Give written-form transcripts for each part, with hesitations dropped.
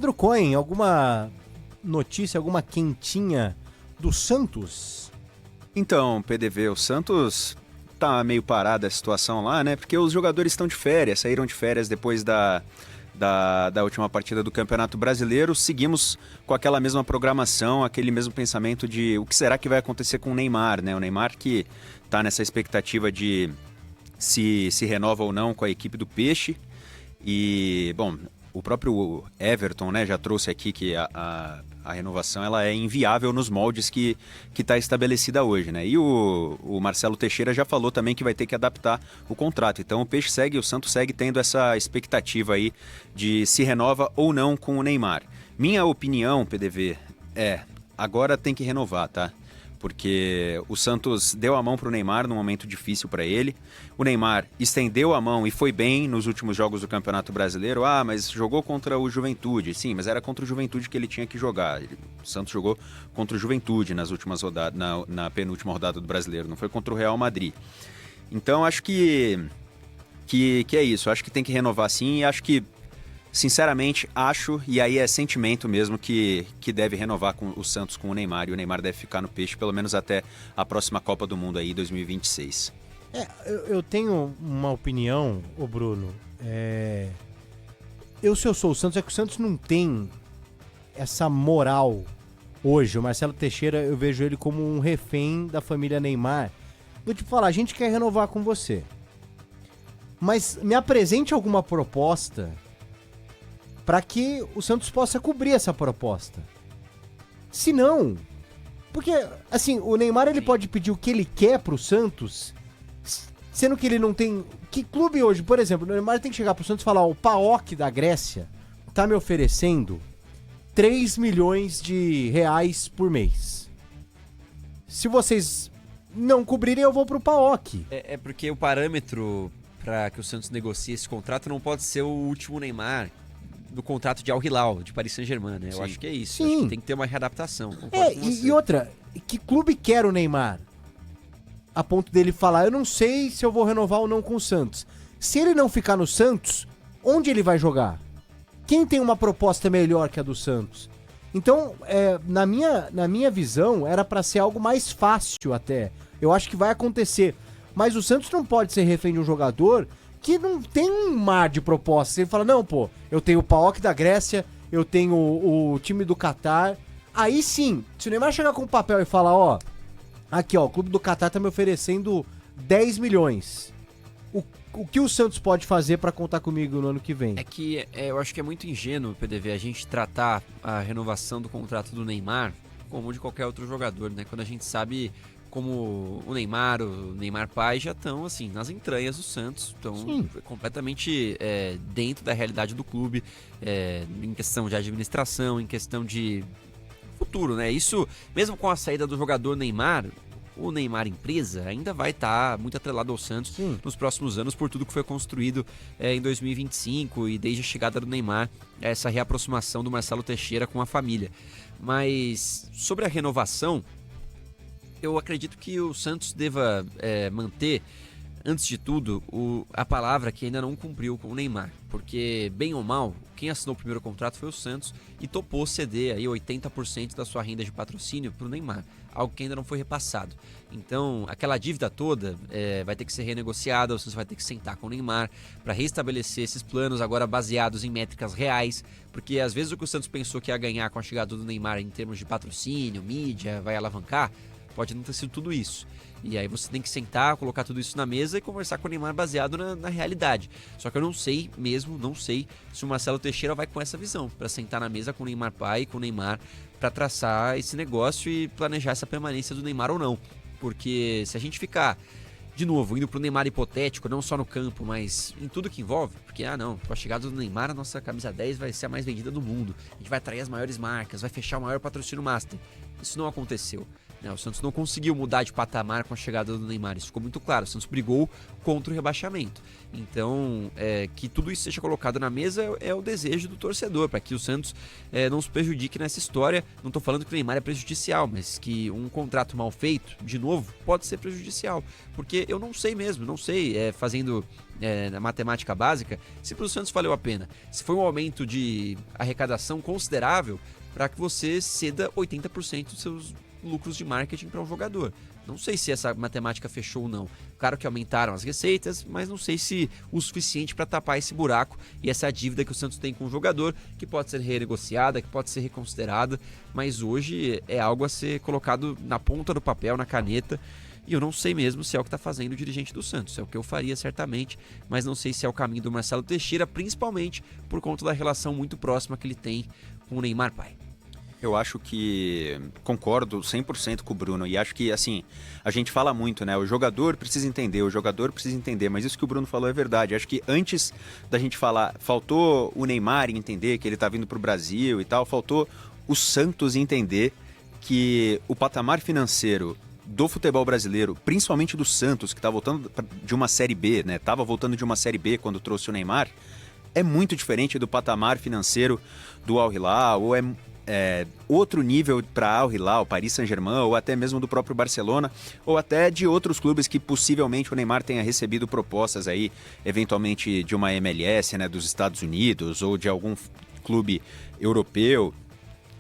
Pedro Cohen, alguma notícia, alguma quentinha do Santos? Então, PDV, o Santos tá meio parada a situação lá, né? Porque os jogadores estão de férias, saíram de férias depois da última partida do Campeonato Brasileiro. Seguimos com aquela mesma programação, aquele mesmo pensamento de o que será que vai acontecer com o Neymar, né? O Neymar que tá nessa expectativa de se renova ou não com a equipe do Peixe. E, bom, o próprio Everton, né, já trouxe aqui que a renovação ela é inviável nos moldes que está estabelecida hoje, né? E o Marcelo Teixeira já falou também que vai ter que adaptar o contrato. Então o Peixe segue, o Santos segue tendo essa expectativa aí de se renova ou não com o Neymar. Minha opinião, PDV, agora tem que renovar, tá? Porque o Santos deu a mão para o Neymar num momento difícil para ele. O Neymar estendeu a mão e foi bem nos últimos jogos do Campeonato Brasileiro. Ah, mas jogou contra o Juventude. Sim, mas era contra o Juventude que ele tinha que jogar. O Santos jogou contra o Juventude nas últimas rodadas, na penúltima rodada do Brasileiro. Não foi contra o Real Madrid. Então, acho que é isso. Acho que tem que renovar sim e acho que sinceramente, acho, e aí é sentimento mesmo, que deve renovar com o Santos com o Neymar, e o Neymar deve ficar no Peixe pelo menos até a próxima Copa do Mundo aí, 2026. Eu tenho uma opinião, ô Bruno, se eu sou o Santos, é que o Santos não tem essa moral hoje. O Marcelo Teixeira, eu vejo ele como um refém da família Neymar. Vou te falar, a gente quer renovar com você, mas me apresente alguma proposta para que o Santos possa cobrir essa proposta. Se não, porque assim, o Neymar ele pode pedir o que ele quer pro Santos, sendo que ele não tem... Que clube hoje, por exemplo, o Neymar tem que chegar pro Santos e falar, o PAOK da Grécia tá me oferecendo 3 milhões de reais por mês. Se vocês não cobrirem, eu vou pro PAOK. É porque o parâmetro para que o Santos negocie esse contrato não pode ser o último Neymar do contrato de Al Hilal, de Paris Saint-Germain, né? Eu acho que é isso. Acho que tem que ter uma readaptação. E outra, que clube quer o Neymar? A ponto dele falar, eu não sei se eu vou renovar ou não com o Santos. Se ele não ficar no Santos, onde ele vai jogar? Quem tem uma proposta melhor que a do Santos? Então, na minha visão, era pra ser algo mais fácil até. Eu acho que vai acontecer. Mas o Santos não pode ser refém de um jogador que não tem um mar de propostas. Ele fala, não, pô, eu tenho o PAOK da Grécia, eu tenho o time do Catar. Aí sim, se o Neymar chegar com o papel e falar, ó, aqui ó, o clube do Catar tá me oferecendo 10 milhões. O que o Santos pode fazer pra contar comigo no ano que vem? É que eu acho que é muito ingênuo, PDV, a gente tratar a renovação do contrato do Neymar como de qualquer outro jogador, né? Quando a gente sabe como o Neymar pai já estão assim nas entranhas do Santos, estão completamente dentro da realidade do clube, em questão de administração, em questão de futuro, né? Isso, mesmo com a saída do jogador Neymar, o Neymar empresa ainda vai estar muito atrelado ao Santos nos próximos anos por tudo que foi construído em 2025 e desde a chegada do Neymar, essa reaproximação do Marcelo Teixeira com a família. Mas sobre a renovação, eu acredito que o Santos deva manter, antes de tudo, a palavra que ainda não cumpriu com o Neymar. Porque, bem ou mal, quem assinou o primeiro contrato foi o Santos e topou ceder aí 80% da sua renda de patrocínio para o Neymar. Algo que ainda não foi repassado. Então, aquela dívida toda vai ter que ser renegociada, o Santos vai ter que sentar com o Neymar para restabelecer esses planos agora baseados em métricas reais, porque às vezes o que o Santos pensou que ia ganhar com a chegada do Neymar em termos de patrocínio, mídia, vai alavancar, pode não ter sido tudo isso. E aí você tem que sentar, colocar tudo isso na mesa e conversar com o Neymar baseado na realidade. Só que eu não sei se o Marcelo Teixeira vai com essa visão, para sentar na mesa com o Neymar pai e com o Neymar para traçar esse negócio e planejar essa permanência do Neymar ou não. Porque se a gente ficar, de novo, indo pro Neymar hipotético, não só no campo, mas em tudo que envolve, porque, com a chegada do Neymar, a nossa camisa 10 vai ser a mais vendida do mundo, a gente vai atrair as maiores marcas, vai fechar o maior patrocínio master. Isso não aconteceu. né? O Santos não conseguiu mudar de patamar com a chegada do Neymar, isso ficou muito claro. O Santos brigou contra o rebaixamento. Então, que tudo isso seja colocado na mesa é o desejo do torcedor, para que o Santos não se prejudique nessa história. Não estou falando que o Neymar é prejudicial, mas que um contrato mal feito, de novo, pode ser prejudicial. Porque eu não sei mesmo, não sei, fazendo na matemática básica, se para o Santos valeu a pena. Se foi um aumento de arrecadação considerável para que você ceda 80% dos seus lucros de marketing para um jogador. Não sei se essa matemática fechou ou não. Claro que aumentaram as receitas, mas não sei se o suficiente para tapar esse buraco e essa dívida que o Santos tem com o jogador, que pode ser renegociada, que pode ser reconsiderada, mas hoje é algo a ser colocado na ponta do papel, na caneta, e eu não sei mesmo se é o que está fazendo o dirigente do Santos. É o que eu faria certamente, mas não sei se é o caminho do Marcelo Teixeira, principalmente por conta da relação muito próxima que ele tem com o Neymar pai. Eu acho que concordo 100% com o Bruno, e acho que, assim, a gente fala muito, né? O jogador precisa entender, mas isso que o Bruno falou é verdade. Acho que antes da gente falar, faltou o Neymar entender que ele tá vindo pro Brasil e tal, faltou o Santos entender que o patamar financeiro do futebol brasileiro, principalmente do Santos, que tá voltando de uma Série B, né? Tava voltando de uma Série B quando trouxe o Neymar, é muito diferente do patamar financeiro do Al Hilal, ou é outro nível para Al Hilal, Paris Saint-Germain, ou até mesmo do próprio Barcelona, ou até de outros clubes que possivelmente o Neymar tenha recebido propostas aí, eventualmente de uma MLS, né, dos Estados Unidos, ou de algum clube europeu.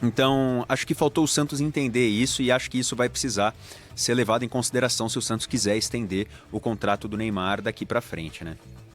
Então, acho que faltou o Santos entender isso, e acho que isso vai precisar ser levado em consideração se o Santos quiser estender o contrato do Neymar daqui para frente, né?